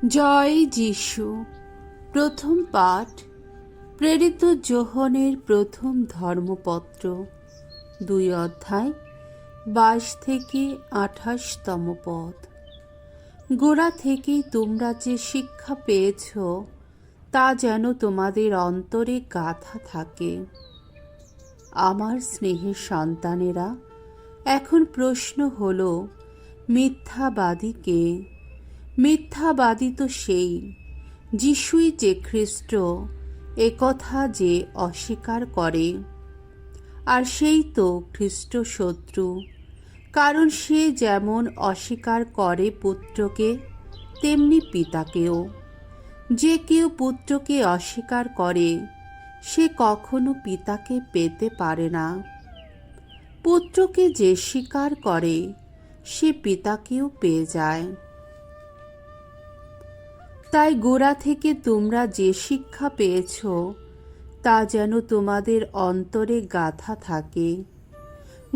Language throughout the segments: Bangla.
জয় যিশু। প্রথম পাঠ প্রেরিত যোহনের প্রথম ধর্মপত্র, 2 অধ্যায় 22 থেকে 28তম পদ। গোড়া থেকেই তোমরা যে শিক্ষা পেয়েছ তা যেন তোমাদের অন্তরে গাঁথা থাকে। আমার স্নেহের সন্তানেরা, এখন প্রশ্ন হল, মিথ্যাবাদী কে? মিথ্যাবাদী তো সেই যিশুই যে খ্রিস্ট, একথা যে অস্বীকার করে। আর সেই তো খ্রিস্ট শত্রু, কারণ সে যেমন অস্বীকার করে পুত্রকে, তেমনি পিতাকেও। যে কেউ পুত্রকে অস্বীকার করে সে কখনো পিতাকে পেতে পারে না। পুত্রকে যে স্বীকার করে সে পিতাকেও পেয়ে যায়। তাই গোড়া থেকে তোমরা যে শিক্ষা পেয়েছ তা যেন তোমাদের অন্তরে গাঁথা থাকে।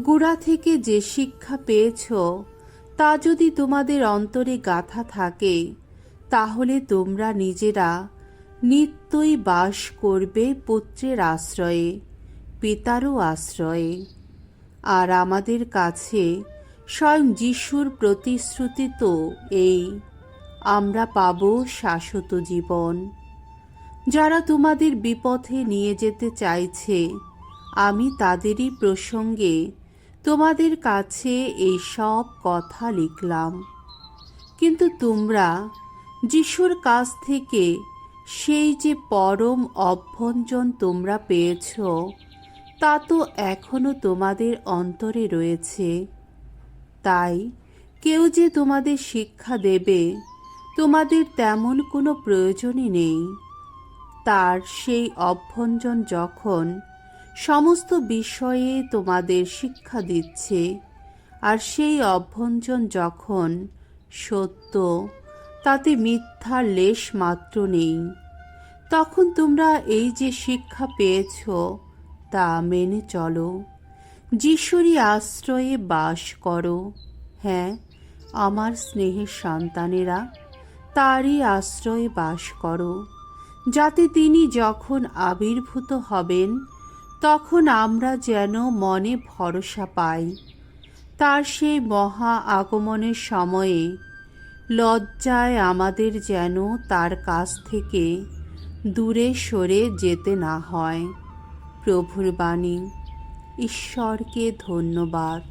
গোড়া থেকে যে শিক্ষা পেয়েছ তা যদি তোমাদের অন্তরে গাঁথা থাকে, তাহলে তোমরা নিজেরা নিত্যই বাস করবে পুত্রের আশ্রয়ে, পিতারও আশ্রয়ে। আর আমাদের কাছে স্বয়ং যিশুর প্রতিশ্রুতি তো এই, আমরা পাব শাশ্বত জীবন। যারা তোমাদের বিপথে নিয়ে যেতে চাইছে, আমি তাদেরই প্রসঙ্গে তোমাদের কাছে এই সব কথা লিখলাম। কিন্তু তোমরা যিশুর কাছ থেকে সেই যে পরম অভ্যঞ্জন তোমরা পেয়েছ, তা তো এখনো তোমাদের অন্তরে রয়েছে। তাই কেউ যে তোমাদের শিক্ষা দেবে, তোমাদের তেমন কোনো প্রয়োজনই নেই। তার সেই অভ্যঞ্জন যখন সমস্ত বিষয়ে তোমাদের শিক্ষা দিচ্ছে, আর সেই অভ্যঞ্জন যখন সত্য, তাতে মিথ্যার লেশ মাত্র নেই, তখন তোমরা এই যে শিক্ষা পেয়েছ তা মেনে চলো। যিশুরই আশ্রয়ে বাস করো। হ্যাঁ, আমার স্নেহের সন্তানেরা, তারই আশ্রয়ে বাস করো, যাতে তিনি যখন আবির্ভূত হবেন তখন আমরা যেন মনে ভরসা পাই। তার সেই মহা আগমনের সময়ে লজ্জায় আমাদের যেন তার কাছ থেকে দূরে সরে যেতে না হয়। প্রভুর বাণী। ঈশ্বরকে ধন্যবাদ।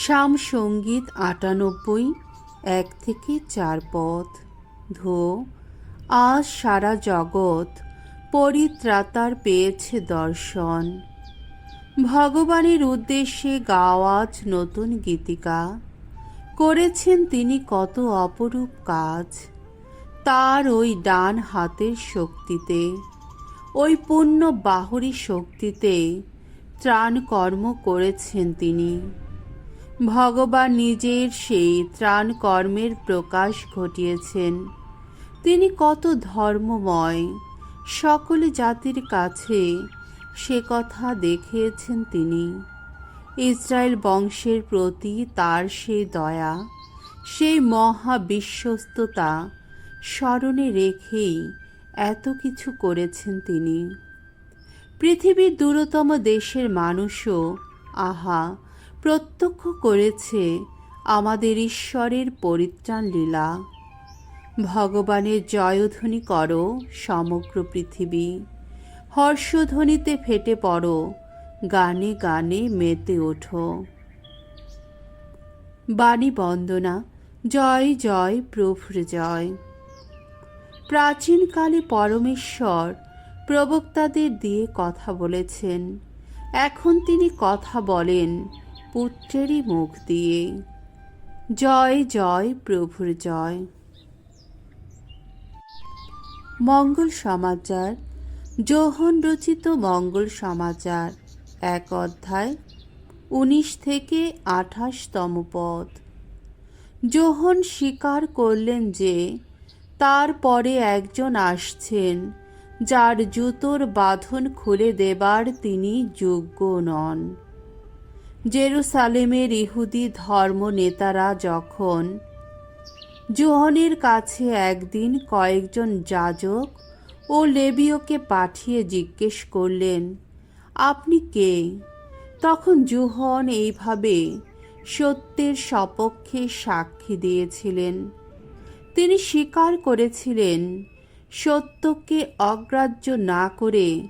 সাম সঙ্গীত ৯৮, ১ থেকে ৪ পদ। ধো, আজ সারা জগৎ পরিত্রাতার পেয়েছে দর্শন। ভগবানের উদ্দেশ্যে গাওয়াজ নতুন গীতিকা। করেছেন তিনি কত অপরূপ কাজ। তার ওই ডান হাতের শক্তিতে, ওই পুণ্য বাহরী শক্তিতে ত্রাণ কর্ম করেছেন তিনি। ভগবান নিজের সেই ত্রাণ কর্মের প্রকাশ ঘটিয়েছেন। তিনি কত ধর্মময়, সকল জাতির কাছে সে কথা দেখিয়েছেন তিনি। ইসরায়েল বংশের প্রতি তার সেই দয়া, সেই মহা বিশ্বস্ততা স্মরণে রেখেই এত কিছু করেছেন তিনি। পৃথিবীর দূরতম দেশের মানুষও আহা প্রত্যক্ষ করেছে আমাদের ঈশ্বরের পরিত্রাণ লীলা। ভগবানের জয়ধ্বনি করো সমগ্র পৃথিবী, হর্ষধ্বনিতে ফেটে পড়ো, গানে গানে মেতে ওঠো। বাণী বন্দনা। জয় জয় প্রভুর জয়। প্রাচীনকালে পরমেশ্বর প্রবক্তাদের দিয়ে কথা বলেছেন, এখন তিনি কথা বলেন পুত্রেরই মুখ দিয়ে। জয় জয় প্রভুর জয়। মঙ্গল সমাচার। যোহন রচিত মঙ্গল সমাচার, ১ অধ্যায় ১৯ থেকে ২৮তম পদ। যোহন স্বীকার করলেন যে তার পরে একজন আসছেন, যার জুতোর বাঁধন খুলে দেবার তিনি যোগ্য নন। জেরুসালেমের ইহুদি ধর্ম নেতারা যখন যোহনের কাছে একদিন কয়েকজন যাজক ও লেবীয়কে পাঠিয়ে জিজ্ঞেস করলেন, আপনি কে? তখন যোহন এইভাবে সত্যের সপক্ষে সাক্ষী দিয়েছিলেন। তিনি স্বীকার করেছিলেন, সত্যকে অগ্রাহ্য না করে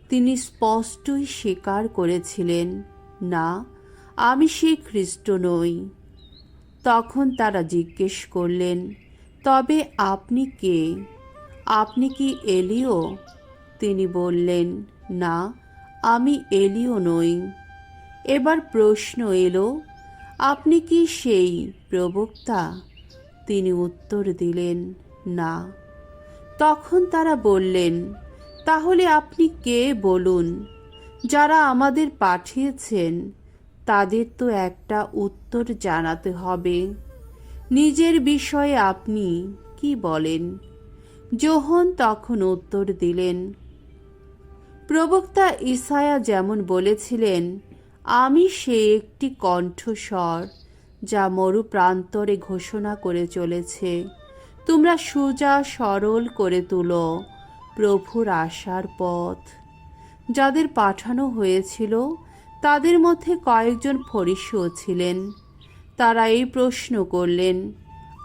তিনি স্পষ্টই স্বীকার করেছিলেন, না, আমি সেই খ্রিস্ট নই। তখন তারা জিজ্ঞেস করলেন, তবে আপনি কে? আপনি কি এলিও? তিনি বললেন, না, আমি এলিও নই। এবার প্রশ্ন এলো, আপনি কি সেই প্রবক্তা? তিনি উত্তর দিলেন, না। তখন তারা বললেন, তাহলে আপনি কে বলুন। যারা আমাদের পাঠিয়েছেন তাদের তো একটা উত্তর জানাতে হবে। নিজের বিষয়ে আপনি কি বলেন? যোহন তখন উত্তর দিলেন, প্রবক্তা ইসায়া যেমন বলেছিলেন, আমি সেই একটি কণ্ঠস্বর যা মরুপ্রান্তরে ঘোষণা করে চলেছে, তোমরা সোজা সরল করে তুলো প্রভুর আসার পথ। যাদের পাঠানো হয়েছিল তাদের মধ্যে কয়েকজন ফরিসীও ছিলেন। তারা এই প্রশ্ন করলেন,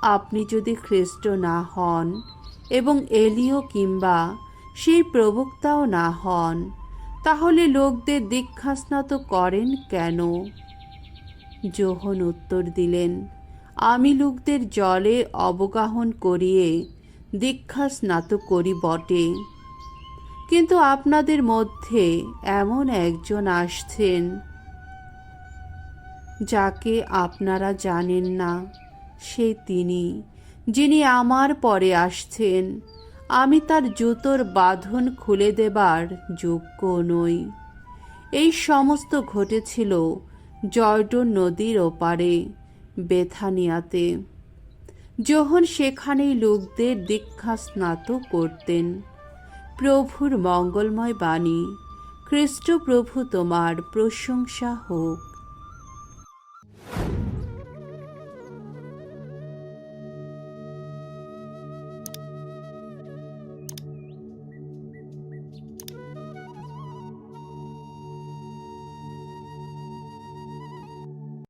আপনি যদি খ্রিস্ট না হন এবং এলিও কিংবা সেই প্রবক্তাও না হন, তাহলে লোকদের দীক্ষাস্নাত করেন কেন? যোহন উত্তর দিলেন, আমি লোকদের জলে অবগাহন করিয়ে দীক্ষাস্নাত করি বটে, কিন্তু আপনাদের মধ্যে এমন একজন আসছেন যাকে আপনারা জানেন না, সে তিনি, যিনি আমার পরে আসছেন। আমি তার জুতোর বাঁধন খুলে দেবার যোগ্য নই। এই সমস্ত ঘটেছিল জর্ডন নদীর ওপারে বেথানিয়াতে। যোহন সেখানেই লোকদের দীক্ষাস্নাত করতেন। প্রভুর মঙ্গলময় বাণী। খ্রিস্ট প্রভু তোমার প্রশংসা হোক।